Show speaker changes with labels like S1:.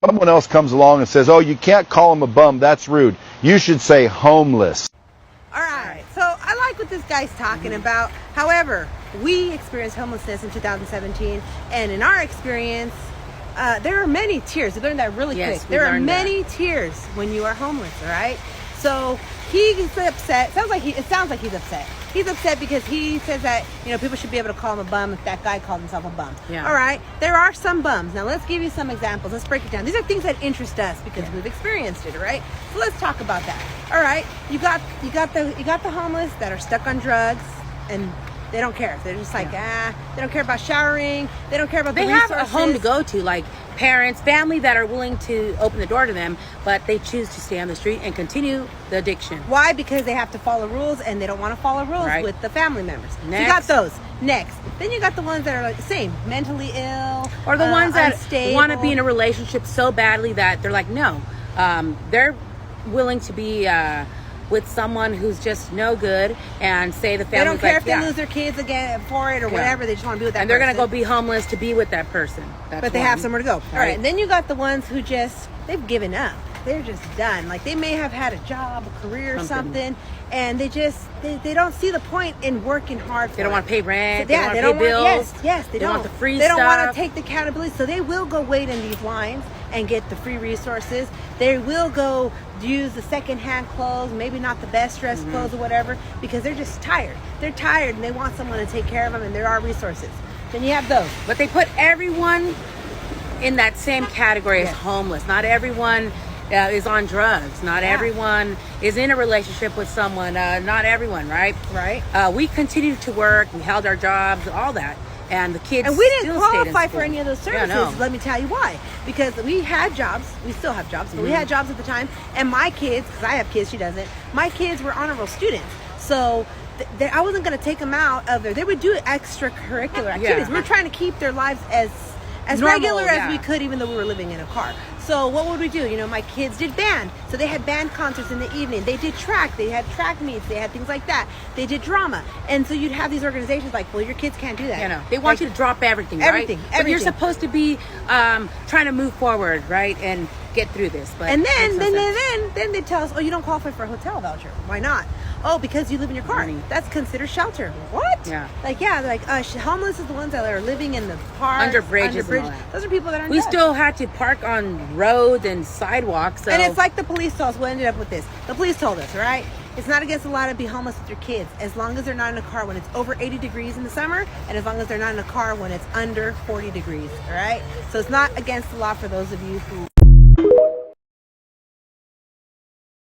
S1: someone else comes along and says, oh, you can't call him a bum, that's rude. You should say homeless.
S2: All right, so I like what this guy's talking about. However, we experienced homelessness in 2017, and in our experience, there are many tiers. We learned that really quick. There are many tiers when you are homeless, all right? So he's upset. It sounds like he's upset. He's upset because he says that, people should be able to call him a bum if that guy called himself a bum. Yeah. All right, there are some bums. Now let's give you some examples. Let's break it down. These are things that interest us because we've experienced it, all right? So let's talk about that. All right, you got the homeless that are stuck on drugs and they don't care. They're just like, they don't care about showering. They don't care about the resources.
S3: They have a home to go to, like parents, family that are willing to open the door to them, but they choose to stay on the street and continue the addiction.
S2: Why? Because they have to follow rules, and they don't want to follow rules with the family members.
S3: Next.
S2: So you got those. Next. Then you got the ones that are like the same, mentally ill.
S3: Or the ones that want to be in a
S2: relationship
S3: relationship so badly that they're like, no. They're willing to be with someone who's just no good and say the family.
S2: They don't care if they lose their kids again for it or whatever. They just want to be with that person.
S3: And they're going to go be homeless to be with that person.
S2: But they have somewhere to go. All right. And then you got the ones who they've given up. They're just done. Like they may have had a job, a career, something, and they don't see the point in working hard for
S3: They don't want to pay rent.
S2: So,
S3: they don't want to pay bills.
S2: Yes, they don't
S3: want the free
S2: They
S3: stuff.
S2: don't want to take the accountability. So they will go wait in these lines and get the free resources. They will go use the secondhand clothes, maybe not the best dressed clothes or whatever, because they're just tired. They're tired and they want someone to take care of them, and there are resources. Then you have those.
S3: But they put everyone in that same category as homeless. Not everyone is on drugs. Not everyone is in a relationship with someone. Not everyone, right?
S2: Right.
S3: We continued to work. We held our jobs, all that. And the kids
S2: and we didn't
S3: still
S2: qualify for any of those services.
S3: Yeah, no.
S2: Let me tell you why. Because we had jobs. We still have jobs, but we had jobs at the time. And my kids, because I have kids, she doesn't. My kids were honor roll students. So I wasn't going to take them out of there. They would do extracurricular activities. We were trying to keep their lives as normal, regular as we could, even though we were living in a car. So what would we do? My kids did band. So they had band concerts in the evening. They did track. They had track meets. They had things like that. They did drama. And so you'd have these organizations like, well, your kids can't do that.
S3: They want you to drop everything, right?
S2: Everything.
S3: But you're supposed to be trying to move forward, right? And get through this. But
S2: and then they tell us, oh, you don't qualify for a hotel voucher. Why not? Oh, because you live in your car. That's considered shelter. What?
S3: Yeah.
S2: Homeless is the ones that are living in the park,
S3: under bridges. And all that.
S2: Those are people that are.
S3: We still had to park on roads and sidewalks. So.
S2: And it's like the police told us. What ended up with this? The police told us, right? It's not against the law to be homeless with your kids, as long as they're not in a car when it's over 80 degrees in the summer, and as long as they're not in a car when it's under 40 degrees. All right. So it's not against the law for those of you who.